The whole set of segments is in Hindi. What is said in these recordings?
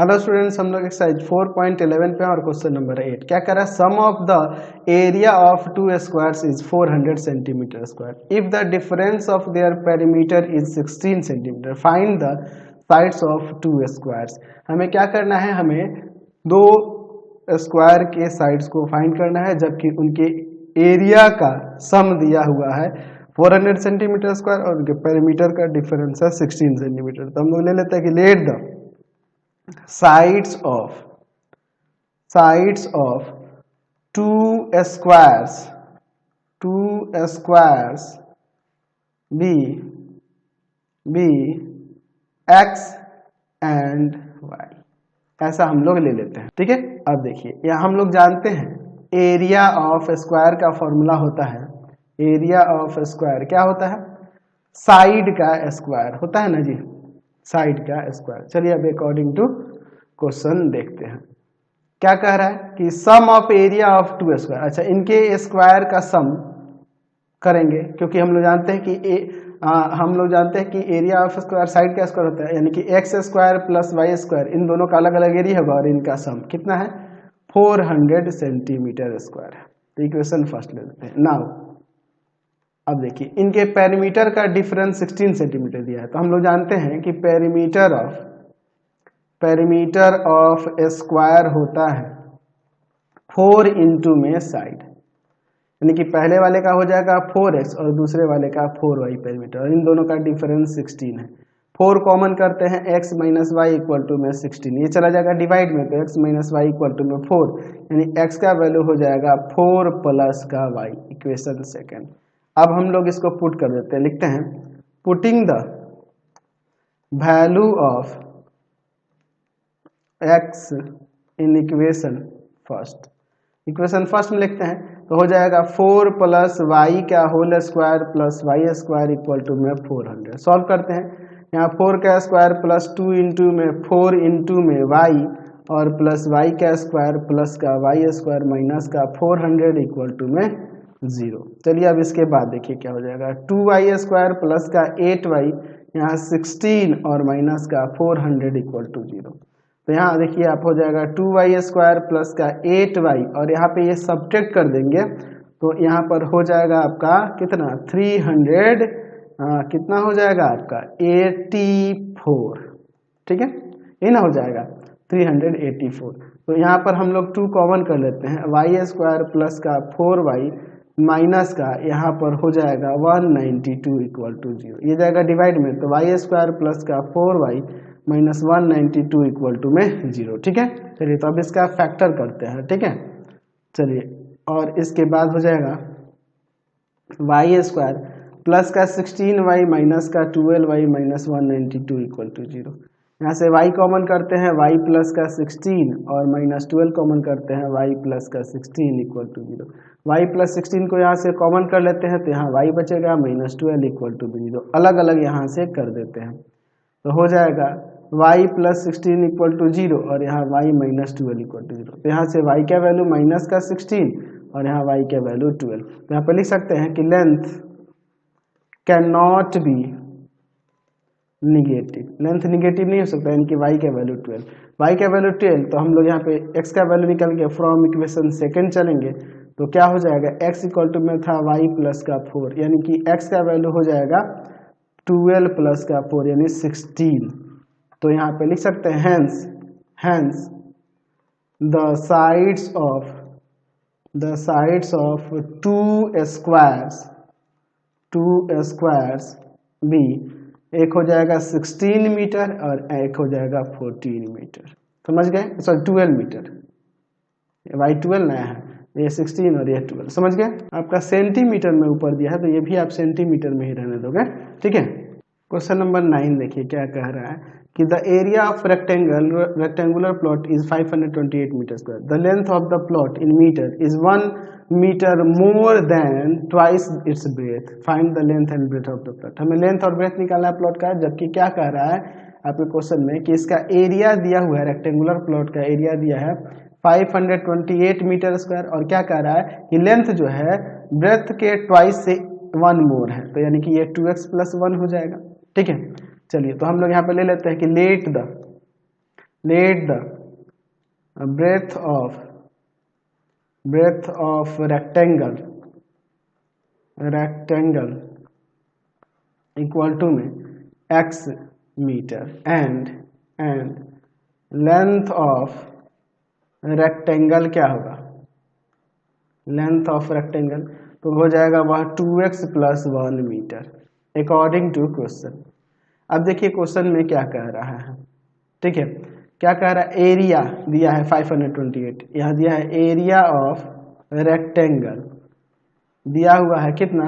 हेलो स्टूडेंट्स, हम लोग एक्सरसाइज 4.11 पे और क्वेश्चन नंबर 8 क्या कर रहा है। Sum of the area of two squares is 400 centimetre square if the difference of their perimeter is 16 centimetre find the sides of two squares. हमें क्या करना है, हमें दो स्क्वायर के साइड्स को फाइंड करना है जबकि उनके एरिया का सम दिया हुआ है 400 सेंटीमीटर स्क्वायर और उनके पेरीमीटर का डिफरेंस है 16 सेंटीमीटर। तो हम लोग ले लेते हैं कि let the sides of two squares be x and y, ऐसा हम लोग ले लेते हैं। ठीक है, अब देखिए यहाँ हम लोग जानते हैं एरिया ऑफ स्क्वायर का फॉर्मूला होता है, एरिया ऑफ स्क्वायर क्या होता है, साइड का स्क्वायर होता है ना जी, साइड का स्क्वायर। चलिए अब अकॉर्डिंग टू क्वेश्चन देखते हैं क्या कह रहा है कि sum of area of two square. अच्छा, इनके स्क्वायर का सम करेंगे क्योंकि हम लोग जानते हैं कि एरिया ऑफ स्क्वायर साइड का स्क्वायर होता है, यानी कि x square plus Y square, इन दोनों का अलग अलग एरिया होगा और इनका सम कितना है 400 सेंटीमीटर स्क्वायर है। तो इक्वेशन फर्स्ट ले लेते हैं। नाउ अब देखिए इनके पेरीमीटर का डिफरेंस 16 सेंटीमीटर दिया है, तो हम लोग जानते हैं कि पेरीमीटर ऑफ स्क्वायर होता है 4 इंटू में साइड, यानी कि पहले वाले का हो जाएगा 4x और दूसरे वाले का 4y पेरीमीटर, और इन दोनों का डिफरेंस 16 है। 4 कॉमन करते हैं, x minus Y equal to में 16, ये चला जाएगा डिवाइड में, तो x minus Y equal to में 4, यानी x का वैल्यू हो जाएगा 4 प्लस का y। Equation second. अब हम लोग इसको पुट कर देते हैं, लिखते हैं putting the value of x in equation first. Equation first में लिखते हैं तो हो जाएगा 4 प्लस वाई का whole square plus Y square equal to में 400। सॉल्व करते हैं, यहाँ 4 का स्क्वायर प्लस 2 इंटू में 4 इंटू में वाई और प्लस वाई का स्क्वायर प्लस का वाई स्क्वायर माइनस का 400 इक्वल टू में 0। चलिए अब इसके बाद देखिए क्या हो जाएगा, 2y स्क्वायर प्लस का 8y, यहाँ 16 और माइनस का 400 इक्वल टू 0। तो यहाँ देखिए आप हो जाएगा 2y स्क्वायर प्लस का 8y और यहाँ पे ये सब्ट्रैक्ट कर देंगे तो यहाँ पर हो जाएगा आपका कितना 300, कितना हो जाएगा आपका 84। ठीक है, ये ना हो जाएगा 384। तो यहाँ पर हम लोग 2 कॉमन कर लेते हैं, y स्क्वायर प्लस का 4y माइनस का यहाँ पर हो जाएगा 192 इक्वल टू 0, ये जाएगा डिवाइड में, तो y स्क्वायर प्लस का 4y माइनस 192 इक्वल टू में 0। ठीक है, चलिए तो अब इसका फैक्टर करते हैं। ठीक है, चलिए और इसके बाद हो जाएगा y स्क्वायर प्लस का 16y माइनस का 12y माइनस 192 इक्वल टू 0। यहाँ से y कॉमन करते हैं, y प्लस का 16 और माइनस 12 कॉमन करते हैं, y प्लस का 16 इक्वल टू 0। y प्लस 16 को यहाँ से कॉमन कर लेते हैं तो यहाँ y बचेगा माइनस 12 इक्वल टू 0, अलग अलग यहाँ से कर देते हैं तो हो जाएगा y प्लस 16 इक्वल टू 0 और यहाँ y माइनस 12 इक्वल टू 0। तो यहाँ से y का वैल्यू माइनस का 16 और यहाँ y का वैल्यू 12। तो यहाँ पर लिख सकते हैं कि length can not be negative, length negative नहीं हो सकता, इनकी y का वैल्यू 12, y का वैल्यू 12। तो हम लोग यहाँ पे x का वैल्यू निकल के फ्रॉम इक्वेशन सेकंड चलेंगे तो क्या हो जाएगा, x इक्वल टू में था y प्लस का 4, यानी कि x का वैल्यू हो जाएगा 12 प्लस का 4 यानी 16। तो यहाँ पे लिख सकते हैं hence the sides of two squares भी, एक हो जाएगा 16 मीटर और एक हो जाएगा 14 मीटर, समझ गए, सॉरी 12 मीटर, y 12 नया है, ये 16 और ये 12, समझ गए। आपका सेंटीमीटर में ऊपर दिया है तो ये भी आप सेंटीमीटर में ही रहने दोगे। ठीक है, क्वेश्चन नंबर 9 देखिए क्या कह रहा है कि the area of rectangular plot is 528 metre square, the length of the plot in metre is 1 metre more than twice its breadth, find the length and breadth of the plot. हमें लेंथ और ब्रेथ निकालना है प्लॉट का, जबकि क्या कह रहा है आपके क्वेश्चन में कि इसका एरिया दिया हुआ है, रेक्टेंगुलर प्लॉट का एरिया दिया है 528 मीटर स्क्वायर और क्या कह रहा है कि लेंथ जो है ब्रेथ के ट्वाइस से 1 मोर है, तो यानी कि ये 2x प्लस 1 हो जाएगा। ठीक है, चलिए तो हम लोग यहाँ पे ले लेते हैं कि let the let the breadth of rectangle equal to में x metre and length of rectangle क्या होगा, लेंथ ऑफ रेक्टेंगल तो हो जाएगा वह 2x plus 1 metre according to question. अब देखिए क्वेश्चन में क्या कह रहा है, ठीक है, क्या कह रहा है, एरिया दिया है 528, यहाँ दिया है एरिया ऑफ रेक्टेंगल दिया हुआ है कितना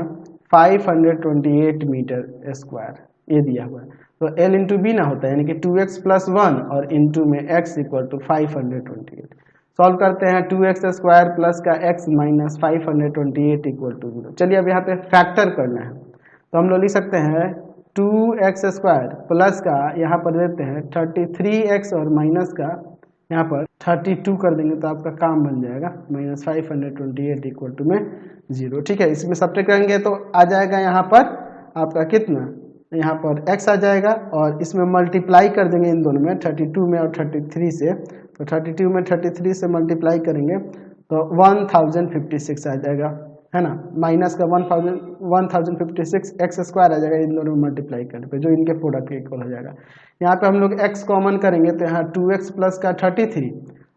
528 मीटर स्क्वायर, ये दिया हुआ है, तो L इंटू बी ना होता है यानी कि 2x प्लस 1 और इंटू में x इक्वल टू 528। सॉल्व करते हैं 2x स्क्वायर प्लस का x माइनस 528 इक्वल टू 0। चलिए अब यहाँ पे फैक्टर करना है, तो हम लोग लिख सकते हैं 2x स्क्वायर प्लस का यहाँ पर देते हैं 33x और माइनस का यहाँ पर 32 कर देंगे तो आपका काम बन जाएगा माइनस 528 इक्वल टू में 0। ठीक है, इसमें सब्ट्रैक्ट करेंगे तो आ जाएगा यहाँ पर आपका कितना, यहाँ पर x आ जाएगा और इसमें मल्टीप्लाई कर देंगे इन दोनों में 32 में और 33 से, तो 32 में 33 से मल्टीप्लाई करेंगे तो 1056 आ जाएगा, है ना, माइनस का 1056 एक्स स्क्वायर आ जाएगा इन दोनों में मल्टीप्लाई करने पे, जो इनके प्रोडक्ट के इक्वल हो जाएगा। यहाँ पे हम लोग x कॉमन करेंगे तो यहाँ 2x प्लस का 33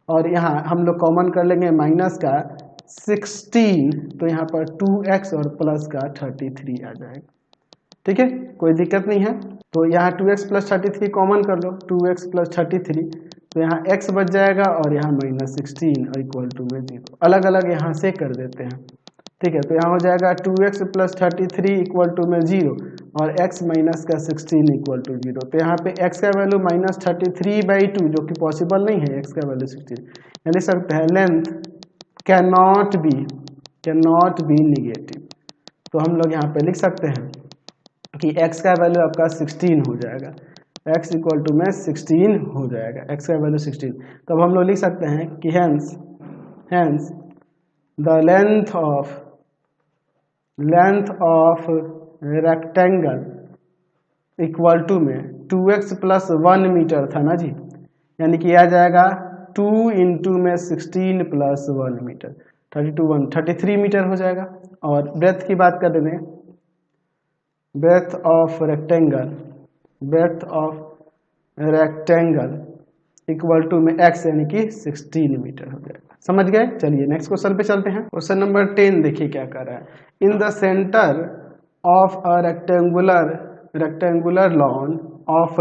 और यहाँ हम लोग कॉमन कर लेंगे माइनस का 16, तो यहाँ पर 2x और प्लस का 33 आ जाएगा। ठीक है, कोई दिक्कत नहीं है, तो यहाँ 2x प्लस 33 कॉमन कर लो, 2x प्लस 33, तो यहाँ x बच जाएगा और यहाँ माइनस 16 और इक्वल टू में 0, अलग अलग यहाँ से कर देते हैं। ठीक है, तो यहाँ हो जाएगा 2x प्लस 33 इक्वल टू में 0 और x माइनस का 16 इक्वल टू 0, तो यहाँ पे x का वैल्यू माइनस 33/2 जो कि पॉसिबल नहीं है, x का वैल्यू 16, यानी लिख सकते हैं length can not be negative, तो हम लोग यहाँ पे लिख सकते हैं कि x का वैल्यू आपका 16 हो जाएगा, x इक्वल टू में 16 हो जाएगा, x का वैल्यू 16, तब हम लोग लिख सकते हैं कि hence the length of rectangle equal to में 2x प्लस 1 मीटर था ना जी, यानी कि आ जाएगा 2 इंटू में 16 प्लस 1 मीटर, 33 मीटर हो जाएगा। और ब्रेथ की बात कर दें, breadth of rectangle equal to में x यानी कि 16 मीटर हो जाएगा। समझ गए? चलिए नेक्स्ट क्वेश्चन पे चलते हैं। क्वेश्चन नंबर 10 देखिए क्या कर रहा है, in the centre of a rectangular lawn of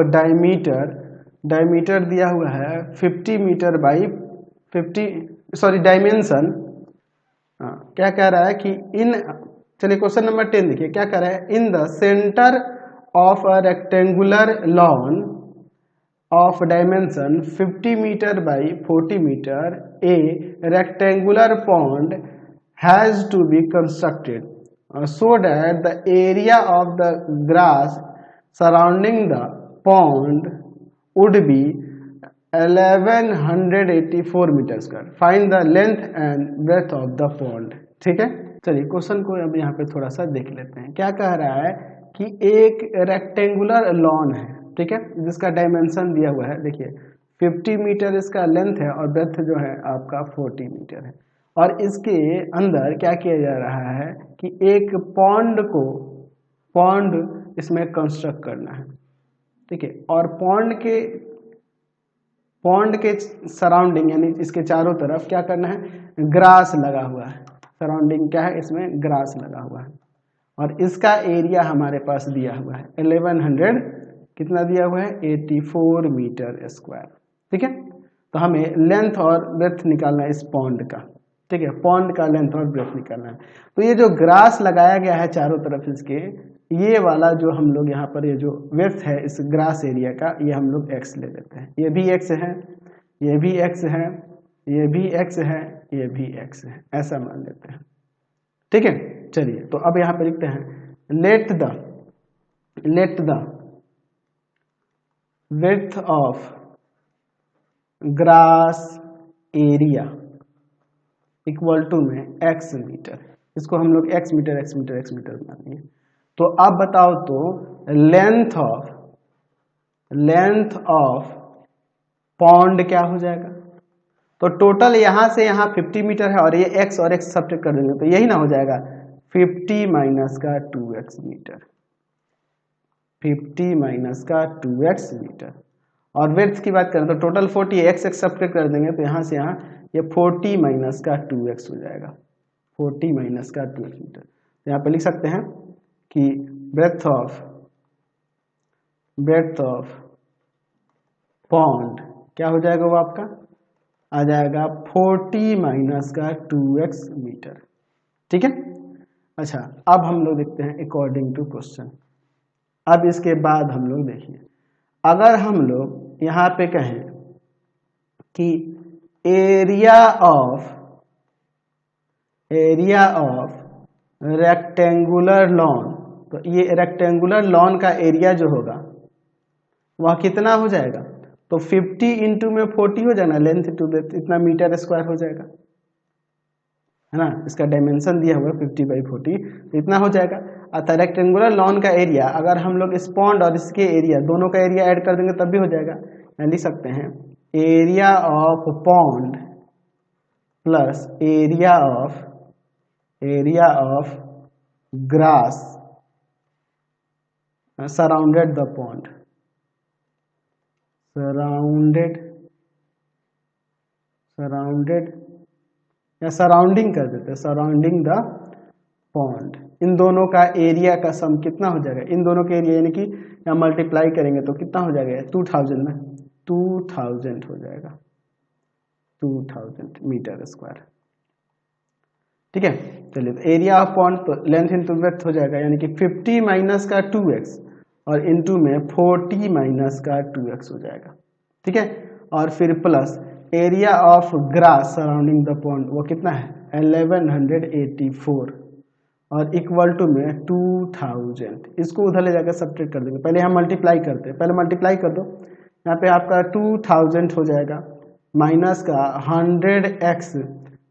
diameter दिया हुआ है 50 मीटर बाई 50 डायमेंशन, क्या कह रहा है कि चलिए क्वेश्चन नंबर 10 देखिए क्या कह रहा है, in the centre of a rectangular lawn of dimension 50 metre by 40 metre a rectangular pond has to be constructed so that the area of the grass surrounding the pond would be 1184 meter square. Find the length and breadth of the pond. ठीक है, चलिए क्वेश्चन को अब यहाँ पे थोड़ा सा देख लेते हैं। क्या कह रहा है कि एक रेक्टेंगुलर लॉन है, ठीक है, जिसका डायमेंशन दिया हुआ है, देखिए 50 मीटर इसका लेंथ है और ब्रेथ जो है आपका 40 मीटर है, और इसके अंदर क्या किया जा रहा है कि एक पॉन्ड इसमें कंस्ट्रक्ट करना है, ठीक है, और पॉन्ड के सराउंडिंग यानी इसके चारों तरफ क्या करना है, ग्रास लगा हुआ है, सराउंडिंग क्या है, इसमें ग्रास लगा हुआ है, और इसका एरिया हमारे पास दिया हुआ है 1100, कितना दिया हुआ है 84 मीटर स्क्वायर। ठीक है, तो हमें लेंथ और ब्रेथ निकालना है इस पॉन्ड का, ठीक है, पॉन्ड का लेंथ और ब्रेथ निकालना है। तो ये जो ग्रास लगाया गया है चारों तरफ इसके, ये वाला जो हम लोग यहाँ पर ये जो विड्थ है इस ग्रास एरिया का, ये हम लोग x ले लेते हैं, ये भी x है, ये भी x है, ये भी x है, ये भी x है, ऐसा मान लेते हैं। ठीक है, चलिए तो अब यहाँ पे लिखते हैं let the width of grass area equal to में x मीटर, इसको हम लोग x मीटर मानेंगे। तो अब बताओ तो लेंथ ऑफ पॉन्ड क्या हो जाएगा, तो टोटल यहाँ से यहाँ 50 मीटर है और ये x और x सब्ट्रैक्ट कर देंगे तो यही ना हो जाएगा 50 माइनस का 2x मीटर, 50 माइनस का 2x मीटर। और विड्थ की बात करें तो टोटल 40 है, x सब्ट्रैक्ट कर देंगे तो यहाँ से यहाँ ये 40 माइनस का 2x हो जाएगा, 40 माइनस का 2x मीटर। तो यहाँ पे लिख सकते हैं कि ब्रेड्थ ऑफ पॉन्ड क्या हो जाएगा, वो आपका आ जाएगा 40 माइनस का 2x मीटर। ठीक है। अच्छा, अब हम लोग देखते हैं अकॉर्डिंग टू क्वेश्चन। अब इसके बाद हम लोग देखिए, अगर हम लोग यहाँ पे कहें कि एरिया ऑफ रेक्टेंगुलर लॉन, तो ये रेक्टेंगुलर लॉन का एरिया जो होगा वह कितना हो जाएगा, तो 50 इंटू में 40 हो जाएगा, लेंथ टू ब्रेथ इतना मीटर स्क्वायर हो जाएगा, है ना। इसका डायमेंशन दिया हुआ है 50 बाई 40, तो इतना हो जाएगा। अतः रेक्टेंगुलर लॉन का एरिया अगर हम लोग इस पॉन्ड और इसके एरिया दोनों का एरिया ऐड कर देंगे तब भी हो जाएगा। यहाँ लिख सकते हैं area of pond plus area of grass surrounded the pond, surrounded या सराउंडिंग कर देते हैं, सराउंडिंग द पॉन्ड। इन दोनों का एरिया का सम कितना हो जाएगा, इन दोनों के एरिया यानी कि यहाँ मल्टीप्लाई करेंगे तो कितना हो जाएगा, 2000 में 2000 हो जाएगा, 2000 मीटर स्क्वायर। ठीक है, चलिए तो एरिया ऑफ पॉन्ड तो लेंथ इंटू ब्रेड्थ हो जाएगा, यानी कि 50 माइनस का 2x और इंटू में 40 माइनस का 2x हो जाएगा। ठीक है, और फिर plus area of grass surrounding the pond वो कितना है 1184 और इक्वल टू में 2000। इसको उधर ले जाकर सब्ट्रैक्ट कर देंगे, पहले हम मल्टीप्लाई करते हैं, पहले मल्टीप्लाई कर दो। यहाँ पे आपका 2000 हो जाएगा माइनस का 100x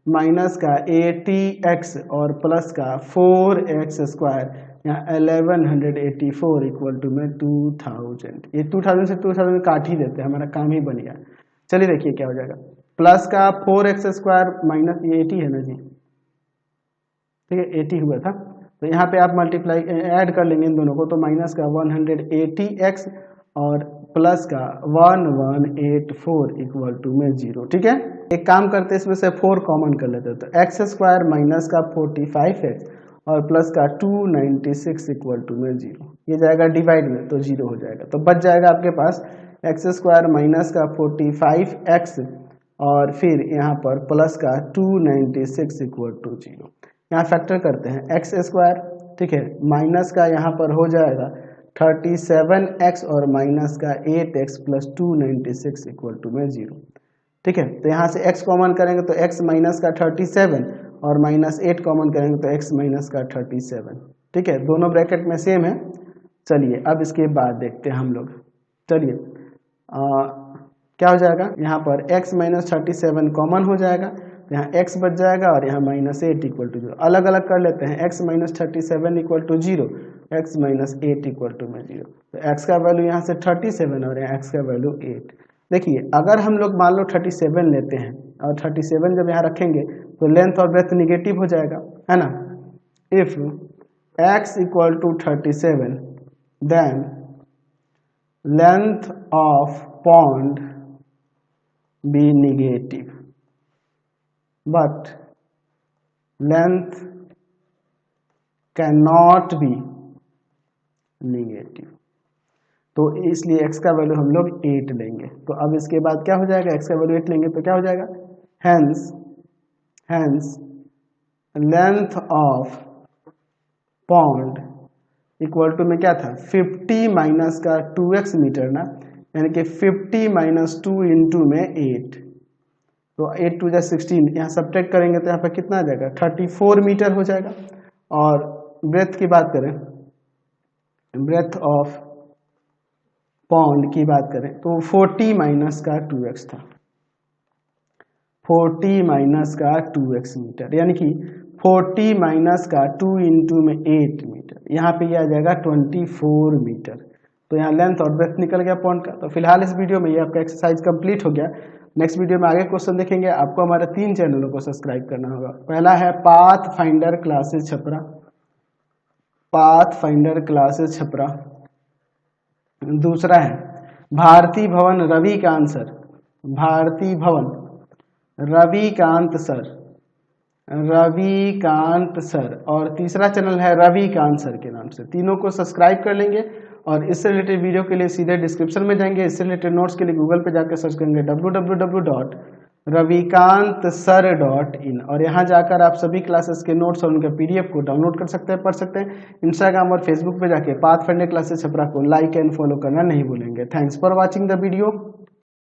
माइनस का 80x और प्लस का 4x स्क्वायर, यहाँ 1184 इक्वल टू में 2000। ये 2000 से 2000 काट ही देते हैं, हमारा काम ही बन गया। चलिए देखिए क्या हो जाएगा, प्लस का 4x स्क्वायर माइनस ये 80 है ना जी, ठीक है 80 हुआ था, तो यहाँ पे आप मल्टीप्लाई ऐड कर लेंगे इन दोनों को, तो माइनस का 180x और प्लस का 1184 इक्वल टू में 0। ठीक है, एक काम करते हैं इसमें से 4 कॉमन कर लेते हैं, तो एक्स स्क्वायर माइनस का 45x और प्लस का 296 इक्वल टू में 0, ये जाएगा डिवाइड में तो 0 हो जाएगा, तो बच जाएगा आपके पास एक्स स्क्वायर माइनस का 45x और फिर यहाँ पर प्लस का 296 इक्वल टू 0। यहाँ फैक्टर करते हैं एक्स स्क्वायर, ठीक है, माइनस का यहाँ पर हो जाएगा 37x और माइनस का 8x प्लस 296 इक्वल टू में 0। ठीक है, तो यहाँ से x कॉमन करेंगे तो x माइनस का 37 और माइनस 8 कॉमन करेंगे तो x माइनस का 37। ठीक है, दोनों ब्रैकेट में सेम है। चलिए अब इसके बाद देखते हैं हम लोग, चलिए क्या हो जाएगा, यहाँ पर x माइनस 37 कॉमन हो जाएगा, तो यहाँ x बच जाएगा और यहाँ माइनस 8 इक्वल टू 0। अलग अलग कर लेते हैं, x minus 37 equal to 0, x minus 8 equal to में 0, तो x का वैल्यू यहाँ से 37 और यहाँ x का वैल्यू 8। देखिए अगर हम लोग मान लो 37 लेते हैं और 37 जब यहाँ रखेंगे तो लेंथ और ब्रेथ निगेटिव हो जाएगा, है ना। If x equal to 37 then length of pond be negative but length cannot be negative, तो इसलिए x का वैल्यू हम लोग 8 लेंगे। तो अब इसके बाद क्या हो जाएगा, x का वैल्यू 8 लेंगे तो क्या हो जाएगा, hence length of pond equal to में क्या था 50 माइनस का 2x मीटर ना, यानी कि 50 माइनस 2 इंटू में 8, तो 8 टू 16, यहाँ सब्ट्रैक्ट करेंगे तो यहाँ पर कितना आ जाएगा 34 मीटर हो जाएगा। और ब्रेथ की बात करें, ब्रेथ ऑफ पॉन्ड की बात करें तो 40 माइनस का 2x था, 40 माइनस का 2x मीटर, यानी कि 40 माइनस का 2 इंटू में 8 मीटर, यहाँ पे ये आ जाएगा 24 मीटर। तो यहाँ लेंथ और ब्रेथ निकल गया पॉइंट का। तो फिलहाल इस वीडियो में ये आपका एक्सरसाइज कंप्लीट हो गया। नेक्स्ट वीडियो में आगे क्वेश्चन देखेंगे। आपको हमारे 3 चैनलों को सब्सक्राइब करना होगा। पहला है path finder classes Chhapra, path finder classes Chhapra. दूसरा है भारती भवन रविकांत सर, भारती भवन रविकांत सर, रविकांत सर। और तीसरा चैनल है रविकांत सर के नाम से। तीनों को सब्सक्राइब कर लेंगे और इससे रिलेटेड वीडियो के लिए सीधे डिस्क्रिप्शन में जाएंगे। इससे रिलेटेड नोट्स के लिए गूगल पे जाकर सर्च करेंगे www.ravikantsir.in और यहाँ जाकर आप सभी क्लासेस के नोट्स और उनके PDF को डाउनलोड कर सकते हैं, पढ़ सकते हैं। इंस्टाग्राम और फेसबुक पे जाके पाथ फाइंडर क्लासेस छपरा को लाइक एंड फॉलो करना नहीं भूलेंगे। Thanks for watching the video.